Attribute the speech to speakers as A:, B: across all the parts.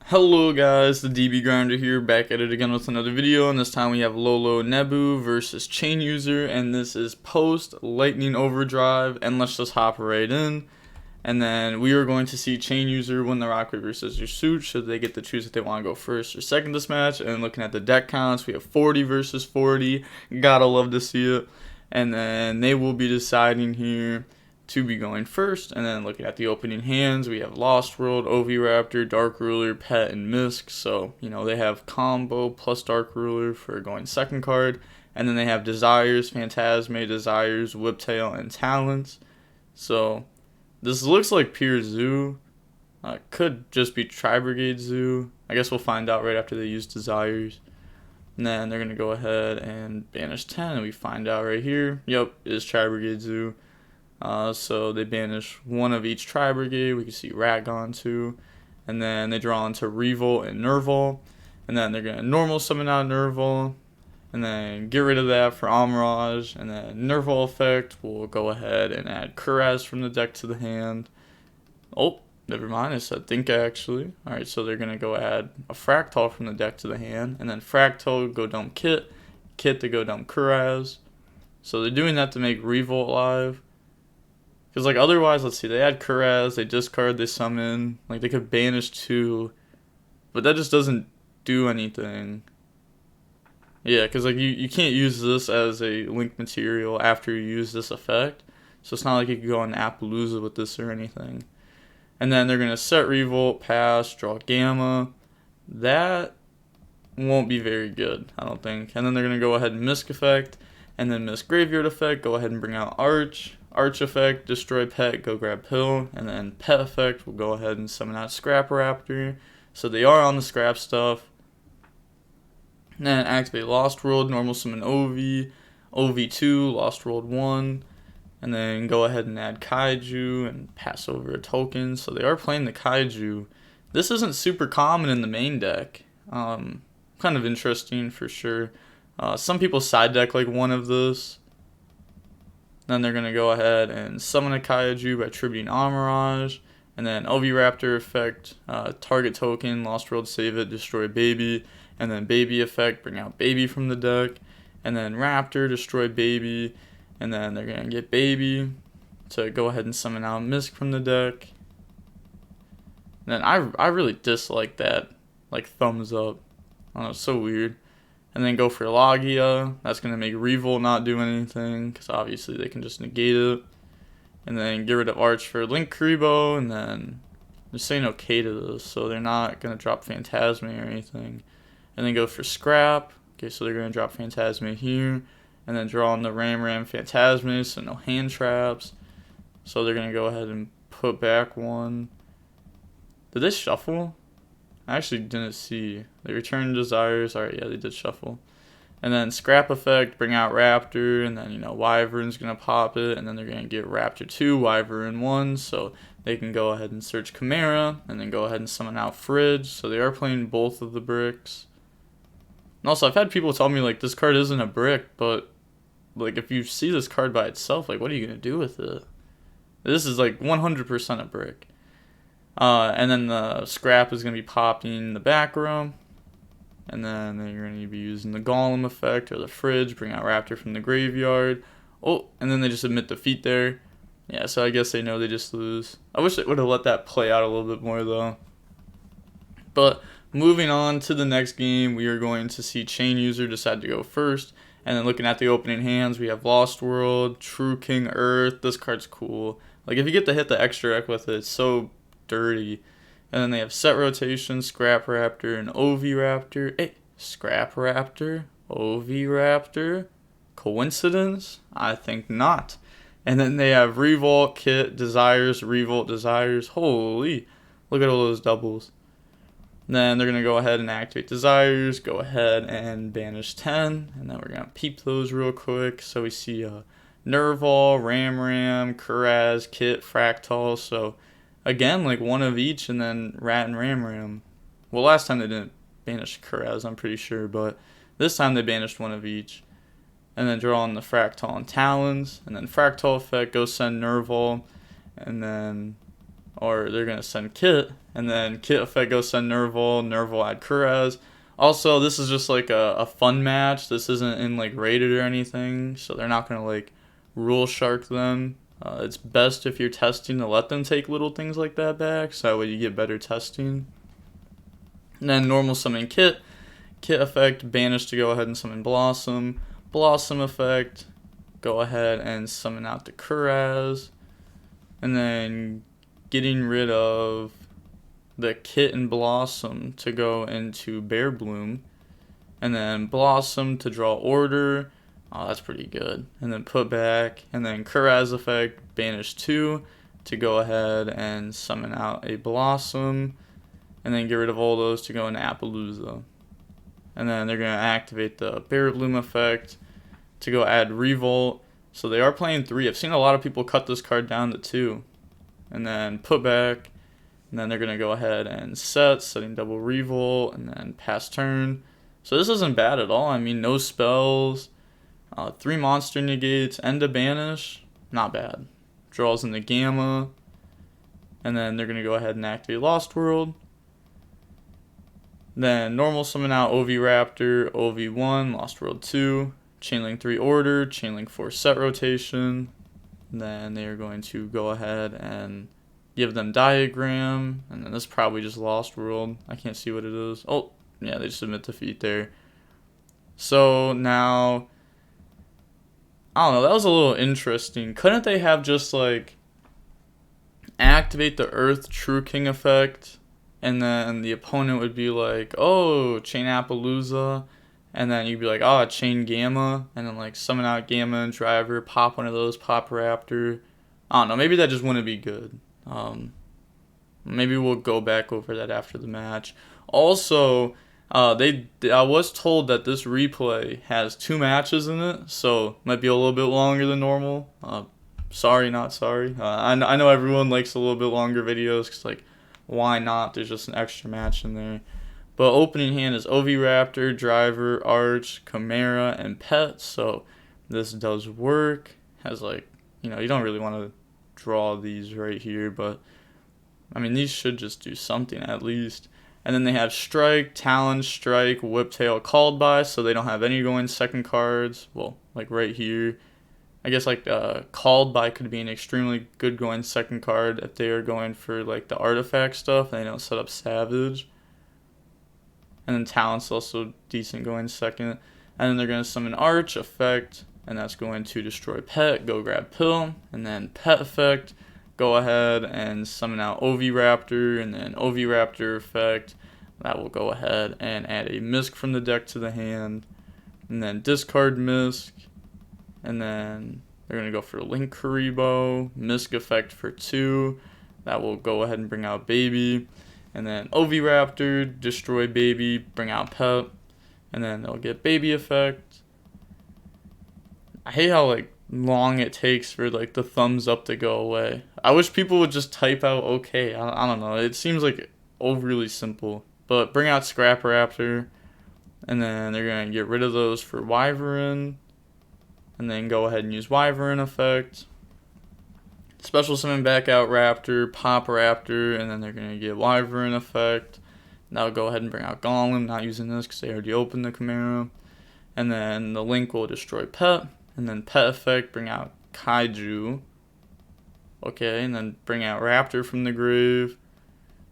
A: Hello guys, the DB Grinder here, back at it again with another video, and this time we have Lolo Nebu versus Chain User, and this is post Lightning Overdrive, and let's just hop right in. And then we are going to see Chain User win the rock, paper, scissors, shoot, so they get to choose if they want to go first or second this match. And looking at the deck counts, we have 40 versus 40, gotta love to see it. And then they will be deciding here to be going first. And then looking at the opening hands, we have Lost World, OV Raptor, Dark Ruler, Pet, and Misk. So, you know, they have combo plus Dark Ruler for going second card. And then they have Desires, Phantasme, Desires, Whiptail, and Talents. So, this looks like pure Zoo. Could just be Tri-Brigade Zoo. I guess we'll find out right after they use Desires. And then they're going to go ahead and banish 10. And we find out right here. Yep, it is Tri-Brigade Zoo. So they banish one of each Tri-Brigade. We can see Ratgon too. And then they draw into Revolt and Nerval. And then they're going to normal summon out Nerval. And then get rid of that for Amirage. And then Nerval effect, we'll go ahead and add Kuraz from the deck to the hand. Oh, never mind, I said think actually. Alright, so they're going to go add a Fractal from the deck to the hand. And then Fractal, go dump Kit. Kit to go dump Kuraz. So they're doing that to make Revolt live. Because, like, otherwise, let's see, they add Kuraz, they discard, they summon. Like, they could banish 2. But that just doesn't do anything. Yeah, because, like, you can't use this as a link material after you use this effect. So it's not like you could go on Appaloosa with this or anything. And then they're going to set Revolt, pass, draw Gamma. That won't be very good, I don't think. And then they're going to go ahead and Misk effect. And then Misk Graveyard effect, go ahead and bring out Arch. Arch effect, destroy Pet, go grab Pill. And then Pet effect, we'll go ahead and summon out Scrap Raptor. So they are on the scrap stuff. And then activate Lost World, normal summon OV. OV2, Lost World 1. And then go ahead and add Kaiju and pass over a token. So they are playing the Kaiju. This isn't super common in the main deck. Kind of interesting for sure. Some people side deck like one of this. Then they're going to go ahead and summon a Kaiju by tributing Amirage. And then OV Raptor effect, target token, Lost World, save it, destroy Baby. And then Baby effect, bring out Baby from the deck. And then Raptor, destroy Baby. And then they're going to get Baby to go ahead and summon out Misk from the deck. And then I really dislike that, like, thumbs up. I don't know, it's so weird. And then go for Logia. That's going to make Revolt not do anything, because obviously they can just negate it. And then get rid of Arch for Link Kuriboh, and then they're saying okay to this, so they're not going to drop Phantasme or anything. And then go for Scrap. Okay, so they're going to drop Phantasme here. And then draw on the Ram Phantasme, so no hand traps. So they're going to go ahead and put back one. Did they shuffle? I actually didn't see. They returned Desires. Alright, yeah, they did shuffle. And then Scrap effect, bring out Raptor, and then, you know, Wyvern's going to pop it, and then they're going to get Raptor 2, Wyvern 1, so they can go ahead and search Chimera, and then go ahead and summon out Fridge. So they are playing both of the bricks. And also, I've had people tell me, like, this card isn't a brick, but, like, if you see this card by itself, like, what are you going to do with it? This is, like, 100% a brick. And then the Scrap is going to be popping the back row. And then you're going to be using the Golem effect or the Fridge, bring out Raptor from the graveyard. Oh, and then they just admit defeat there. Yeah, so I guess they know they just lose. I wish they would have let that play out a little bit more, though. But moving on to the next game, we are going to see Chain User decide to go first. And then looking at the opening hands, we have Lost World, True King Earth. This card's cool. Like, if you get to hit the extra deck with it, it's so dirty. And then they have Set Rotation, Scrap Raptor, and OV Raptor. Hey, Scrap Raptor, OV Raptor. Coincidence? I think not. And then they have Revolt, Kit, Desires, Revolt, Desires. Holy, look at all those doubles. And then they're going to go ahead and activate Desires, go ahead and banish 10. And then we're going to peep those real quick. So we see Nerval, Ram, Kuraz, Kit, Fractal. So again, like one of each, and then Rat and Ram. Well, last time they didn't banish Kuraz, I'm pretty sure, but this time they banished one of each. And then draw on the Fractal and Talons, and then Fractal effect, go send Nerval, and then or they're going to send Kit, and then Kit effect goes send Nerval, Nerval add Kuraz. Also, this is just like a fun match. This isn't in like rated or anything, so they're not going to like rule shark them. It's best if you're testing to let them take little things like that back, so that way you get better testing. And then normal summon Kit. Kit effect, banish to go ahead and summon Blossom. Blossom effect, go ahead and summon out the Kuraz. And then getting rid of the Kit and Blossom to go into Bear Bloom. And then Blossom to draw Order. Oh, that's pretty good. And then put back. And then Kuraz effect, banish 2 to go ahead and summon out a Blossom. And then get rid of all those to go into Appaloosa. And then they're going to activate the Bear Bloom effect to go add Revolt. So they are playing 3. I've seen a lot of people cut this card down to 2. And then put back. And then they're going to go ahead and setting double Revolt. And then pass turn. So this isn't bad at all. I mean, no spells. 3 monster negates. End to banish. Not bad. Draws in the Gamma. And then they're going to go ahead and activate Lost World. Then normal summon out Oviraptor, OV1, Lost World 2, Chainlink 3 Order, Chainlink 4 set rotation. Then they are going to go ahead and give them Diagram, and then this is probably just Lost World. I can't see what it is. Oh, yeah, they just submit defeat there. So now, I don't know, that was a little interesting. Couldn't they have just like activate the Earth True King effect? And then the opponent would be like, oh, chain Appaloosa. And then you'd be like, oh, chain Gamma. And then like summon out Gamma and Driver, pop one of those, pop Raptor. I don't know, maybe that just wouldn't be good. Maybe we'll go back over that after the match. Also, I was told that this replay has 2 matches in it. So might be a little bit longer than normal. Sorry, not sorry. I know everyone likes a little bit longer videos because like, why not? There's just an extra match in there. But opening hand is Oviraptor, Driver, Arch, Chimera, and Pet. So this does work. Has like, you don't really want to draw these right here, but I mean, these should just do something at least. And then they have Strike, Talon, Strike, Whiptail, Called By, so they don't have any going second cards. Well, like right here. I guess like Called By could be an extremely good going second card if they are going for like the artifact stuff and they don't set up Savage. And then Talent's also decent going second. And then they're going to summon Arch effect, and that's going to destroy Pet, go grab Pill. And then Pet effect, go ahead and summon out Oviraptor, and then Oviraptor effect, that will go ahead and add a Misk from the deck to the hand. And then discard Misk. And then they're going to go for Link Karibo, Misk effect for 2. That will go ahead and bring out Baby. And then Oviraptor, destroy Baby, bring out Pet. And then they'll get Baby effect. I hate how like long it takes for like the thumbs up to go away. I wish people would just type out okay. I don't know. It seems like overly simple. But bring out Scrap Raptor. And then they're going to get rid of those for Wyvern. And then go ahead and use Wyvern effect. Special summon back out Raptor, pop Raptor, and then they're going to get Wyvern effect. Now go ahead and bring out Golem, not using this because they already opened the Chimera. And then the Link will destroy Pet. And then Pet effect, bring out Kaiju. Okay, and then bring out Raptor from the grave.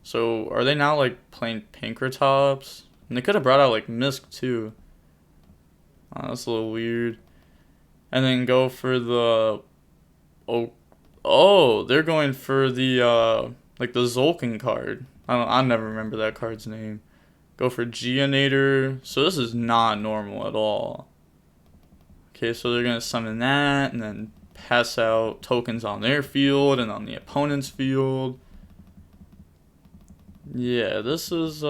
A: So are they now like playing Pinkertops? And they could have brought out like Misk too. That's a little weird. And then go for the they're going for the like the Zolkin card. I never remember that card's name. Go for Geonator. So this is not normal at all. Okay, so they're gonna summon that and then pass out tokens on their field and on the opponent's field. Yeah, this is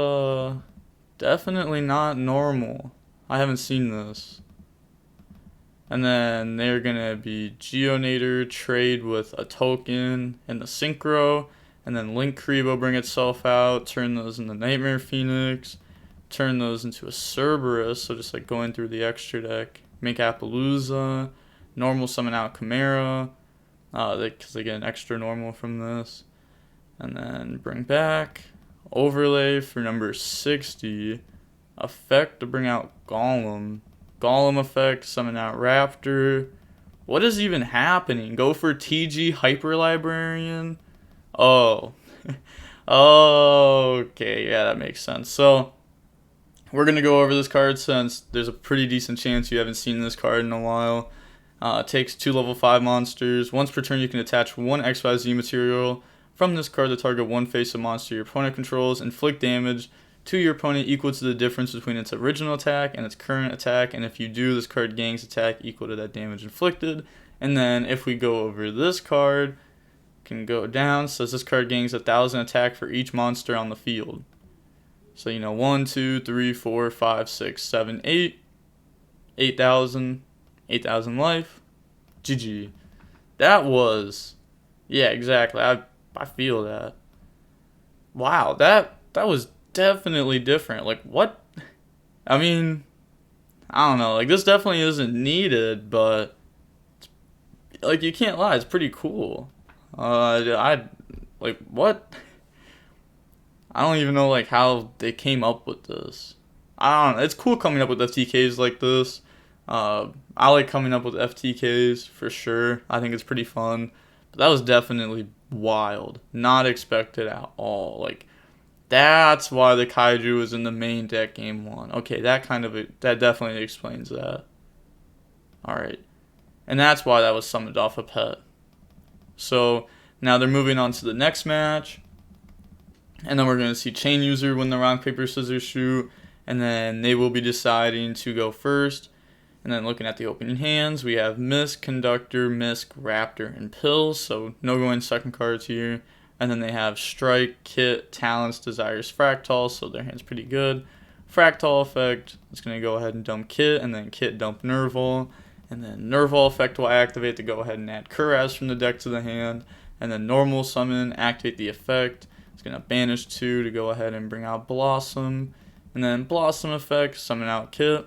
A: definitely not normal. I haven't seen this. And then they're going to be Geonator, trade with a token and the Synchro. And then Link Karibo bring itself out, turn those into Nightmare Phoenix. Turn those into a Cerberus, so just like going through the extra deck. Make Appaloosa. Normal summon out Chimera, because they get an extra normal from this. And then bring back. Overlay for number 60. Effect to bring out Golem. Golem effect, summon out Raptor. What is even happening? Go for TG Hyper Librarian? Oh. Okay, yeah, that makes sense. So, we're going to go over this card since there's a pretty decent chance you haven't seen this card in a while. It takes 2 level 5 monsters. Once per turn, you can attach 1 XYZ material from this card to target one face of monster your opponent controls. Inflict damage to your opponent equal to the difference between its original attack and its current attack. And if you do, this card gains attack equal to that damage inflicted. And then if we go over this card, can go down. Says this card gains 1,000 attack for each monster on the field. So, 1, 2, 3, 4, 5, 6, 7, 8. 8,000. 8,000 life. GG. That was... Yeah, exactly. I feel that. Wow, that was definitely different. Like, what? I mean, I don't know. Like, this definitely isn't needed, but... Like, you can't lie. It's pretty cool. Like, what? I don't even know, like, how they came up with this. I don't know. It's cool coming up with FTKs like this. I like coming up with FTKs for sure. I think it's pretty fun. But that was definitely wild. Not expected at all. Like, that's why the Kaiju was in the main deck game 1. Okay, that definitely explains that. Alright. And that's why that was summoned off a pet. So, now they're moving on to the next match. And then we're going to see Chain User win the rock, paper, scissors shoot. And then they will be deciding to go first. And then looking at the opening hands, we have Misk, Conductor, Misk, Raptor, and Pills. So no going second cards here. And then they have Strike, Kit, Talents, Desires, Fractal. So their hand's pretty good. Fractal effect, it's going to go ahead and dump Kit. And then Kit dump Nerval. And then Nerval effect will activate to go ahead and add Kuraz from the deck to the hand. And then normal summon, activate the effect. It's going to banish 2 to go ahead and bring out Blossom. And then Blossom effect, summon out Kit.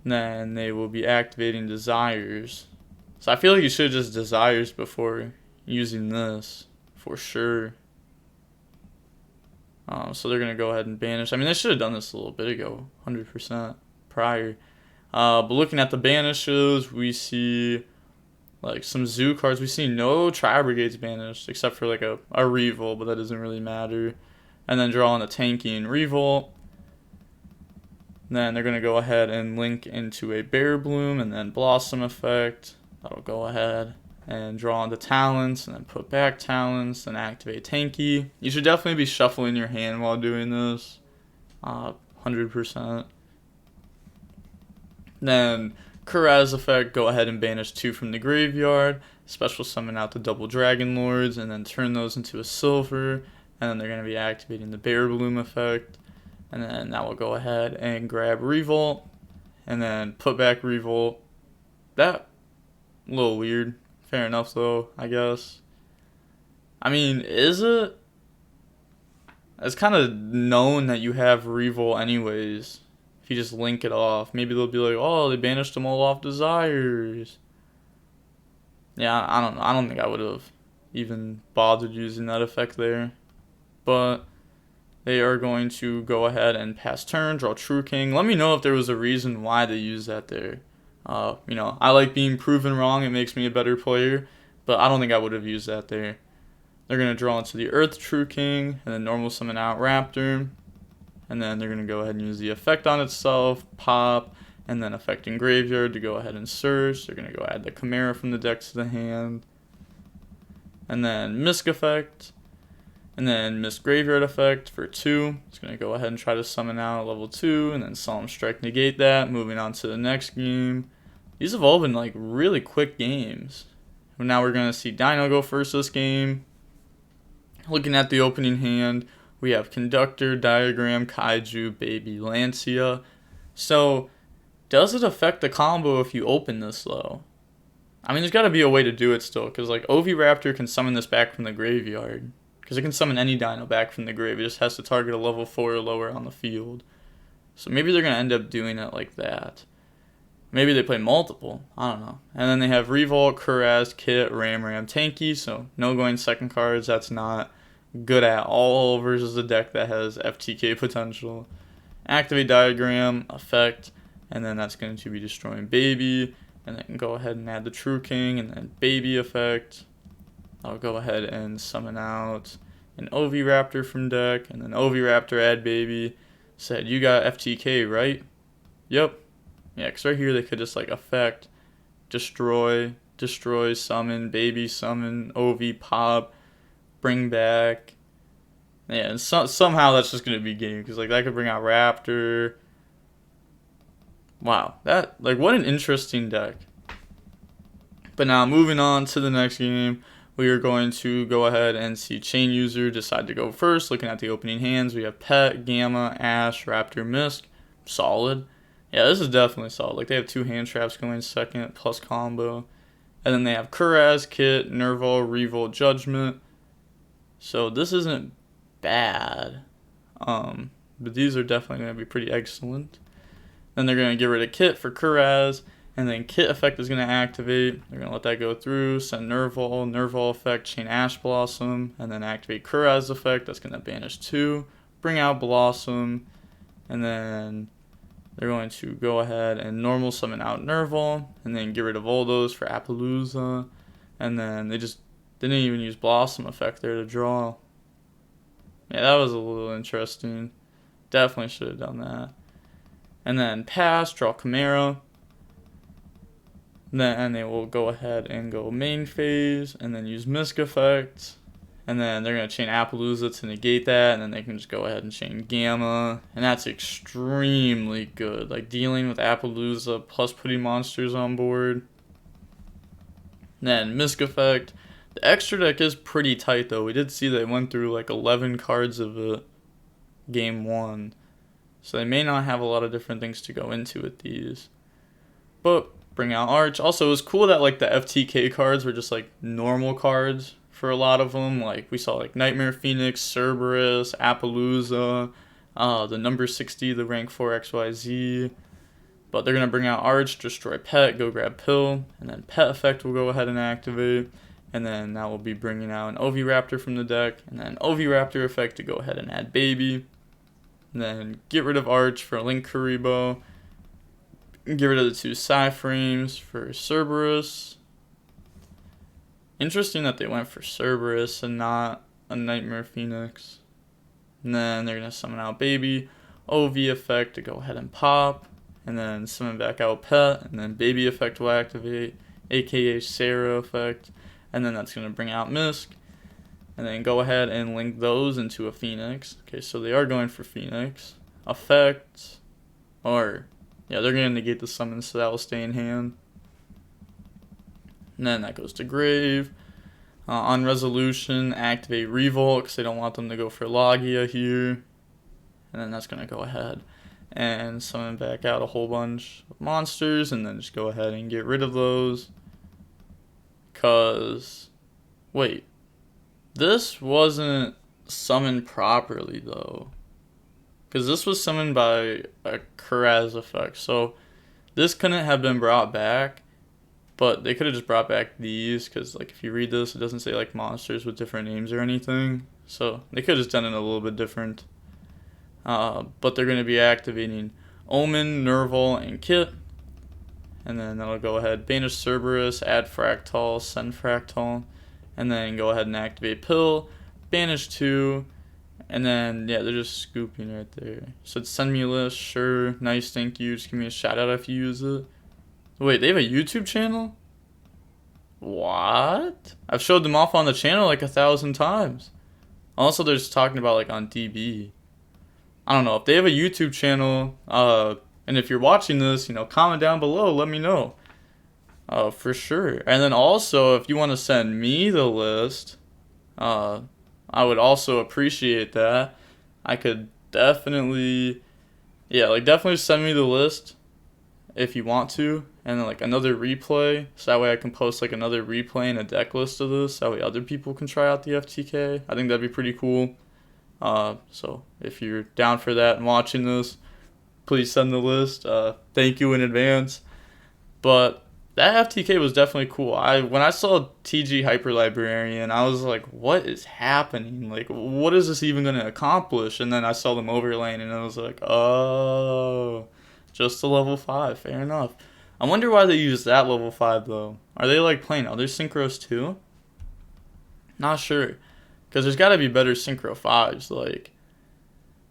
A: Then they will be activating Desires. So I feel like you should have just Desires before using this, for sure. So they're going to go ahead and banish. I mean, they should have done this a little bit ago, 100% prior. But looking at the banishes, we see like some zoo cards. We see no Tri-Brigades banished, except for like a Revolt, but that doesn't really matter. And then drawing a tanking Revolt. Then they're going to go ahead and link into a Bear Bloom and then Blossom effect. That'll go ahead and draw on the Talents and then put back Talents and activate Tanky. You should definitely be shuffling your hand while doing this. 100%. Then Kuraz effect, go ahead and banish 2 from the graveyard. Special summon out the double Dragon Lords and then turn those into a silver. And then they're going to be activating the Bear Bloom effect. And then that will go ahead and grab Revolt. And then put back Revolt. That, a little weird. Fair enough though, I guess. I mean, is it? It's kind of known that you have Revolt anyways. If you just link it off. Maybe they'll be like, oh, they banished them all off Desires. Yeah, I don't know. I don't think I would have even bothered using that effect there. But they are going to go ahead and pass turn, draw True King. Let me know if there was a reason why they used that there. I like being proven wrong. It makes me a better player. But I don't think I would have used that there. They're going to draw into the Earth True King. And then normal summon out Raptor. And then they're going to go ahead and use the effect on itself. Pop. And then effect in Graveyard to go ahead and search. They're going to go add the Chimera from the deck to the hand. And then Misk effect. And then Misk Graveyard effect for 2. It's going to go ahead and try to summon out level 2. And then Solemn Strike negate that. Moving on to the next game. These have all been like really quick games. Now we're going to see Dino go first this game. Looking at the opening hand, we have Conductor, Diagram, Kaiju, Baby, Lancia. So, does it affect the combo if you open this though? I mean, there's got to be a way to do it still. Because like OV Raptor can summon this back from the graveyard. Because it can summon any Dino back from the grave. It just has to target a level 4 or lower on the field. So maybe they're going to end up doing it like that. Maybe they play multiple. I don't know. And then they have Revolt, Kuraz, Kit, Ram, Tanky. So no going second cards. That's not good at all versus a deck that has FTK potential. Activate Diagram, Effect, and then that's going to be destroying Baby. And then go ahead and add the True King, and then Baby Effect. I'll go ahead and summon out an Oviraptor from deck, and then Oviraptor add Baby. Said, you got FTK, right? Yep. Yeah, because right here they could just like Effect, Destroy, Summon, Baby, Summon, OV, Pop, Bring Back. Yeah, and somehow that's just going to be game, because like that could bring out Raptor. Wow, that, like, what an interesting deck. But now moving on to the next game, we are going to go ahead and see Chain User decide to go first. Looking at the opening hands, we have Pet, Gamma, Ash, Raptor, Misk. Solid. Yeah, this is definitely solid. Like, they have 2 hand traps going second, plus combo. And then they have Kuraz, Kit, Nerval, Revolt, Judgment. So this isn't bad. But these are definitely going to be pretty excellent. Then they're going to get rid of Kit for Kuraz. And then Kit Effect is going to activate. They're going to let that go through. Send Nerval Effect, Chain Ash Blossom. And then activate Kuraz Effect. That's going to banish 2. Bring out Blossom. And then they're going to go ahead and normal summon out Nerval, and then get rid of all those for Appaloosa. And then they just didn't even use Blossom Effect there to draw. Yeah, that was a little interesting. Definitely should have done that. And then pass, draw Chimera. Then they will go ahead and go main phase, and then use Misk Effect. And then they're going to chain Appaloosa to negate that, and then they can just go ahead and chain Gamma. And that's extremely good. Like, dealing with Appaloosa plus putting monsters on board. And then Misk Effect. The extra deck is pretty tight, though. We did see they went through like 11 cards of it game 1. So they may not have a lot of different things to go into with these. But bring out Arch. Also, it was cool that like the FTK cards were just like normal cards for a lot of them. Like, we saw like Nightmare Phoenix, Cerberus, Appaloosa, the number 60, the rank 4 XYZ. But they're going to bring out Arch, destroy Pet, go grab Pill, and then Pet Effect will go ahead and activate. And then that will be bringing out an Oviraptor from the deck, and then Oviraptor Effect to go ahead and add Baby. And then get rid of Arch for Link Karibo. Get rid of the 2 Psy-Frames for Cerberus. Interesting that they went for Cerberus and not a Nightmare Phoenix. And then they're going to summon out Baby. OV Effect to go ahead and pop. And then summon back out Pet. And then Baby Effect will activate, aka Sarah Effect. And then that's going to bring out Misk. And then go ahead and link those into a Phoenix. Okay, so they are going for Phoenix. Effect. Or, yeah, they're going to negate the summon, so that will stay in hand. And then that goes to Grave. On Resolution, activate Revolt, because they don't want them to go for Logia here. And then that's going to go ahead and summon back out a whole bunch of monsters, and then just go ahead and get rid of those. Because, wait, this wasn't summoned properly, though. Because this was summoned by a Kuraz Effect, so this couldn't have been brought back. But they could have just brought back these, because like if you read this, it doesn't say like monsters with different names or anything. So they could have just done it a little bit different. But they're going to be activating Omen, Nerval, and Kit. And then that'll go ahead, banish Cerberus, add Fractal, send Fractal. And then go ahead and activate Pill, banish 2. And then, yeah, they're just scooping right there. So it's send me a list, sure, nice, thank you. Just give me a shout out if you use it. Wait, they have a YouTube channel? What? I've showed them off on the channel like 1,000 times. Also, they're just talking about like on DB. I don't know. If they have a YouTube channel, and if you're watching this, you know, comment down below. Let me know. For sure. And then also, if you want to send me the list, I would also appreciate that. I could definitely, yeah, like definitely send me the list if you want to. And then like another replay, so that way I can post like another replay and a deck list of this, that way other people can try out the FTK. I think that'd be pretty cool. So if you're down for that and watching this, please send the list. Thank you in advance. But that FTK was definitely cool. When I saw TG Hyper Librarian, I was like, what is happening? Like, what is this even going to accomplish? And then I saw them overlaying, and I was like, oh, just a level 5. Fair enough. I wonder why they use that level 5, though. Are they, like, playing other synchros, too? Not sure. Because there's got to be better synchro 5s. Like,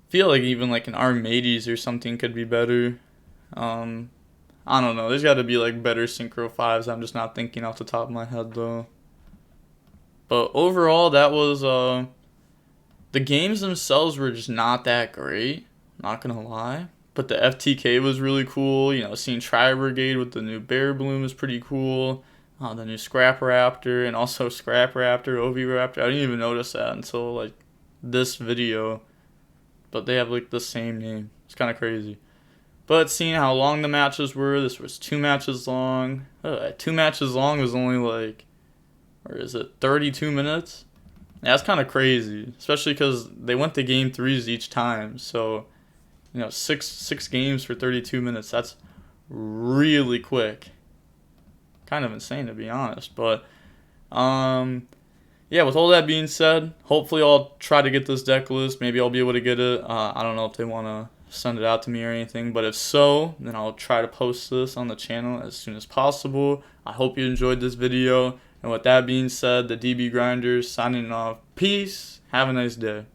A: I feel like even, like, an Armades or something could be better. I don't know. There's got to be like better synchro 5s. I'm just not thinking off the top of my head though. But overall, that was the games themselves were just not that great. Not gonna lie. But the FTK was really cool. You know, seeing Tri-Brigade with the new Bear Bloom is pretty cool. The new Scrap Raptor and also Scrap Raptor, OV Raptor. I didn't even notice that until like this video. But they have like the same name. It's kind of crazy. But seeing how long the matches were, this was 2 matches long. 2 matches long was only like, or is it 32 minutes? Yeah, that's kind of crazy, especially because they went to game 3s each time. So, you know, six games for 32 minutes. That's really quick. Kind of insane to be honest. But, yeah, with all that being said, hopefully I'll try to get this deck list. Maybe I'll be able to get it. I don't know if they want to send it out to me or anything, but if so, then I'll try to post this on the channel as soon as possible. I hope you enjoyed this video, and with that being said, the DB Grinders signing off. Peace. Have a nice day.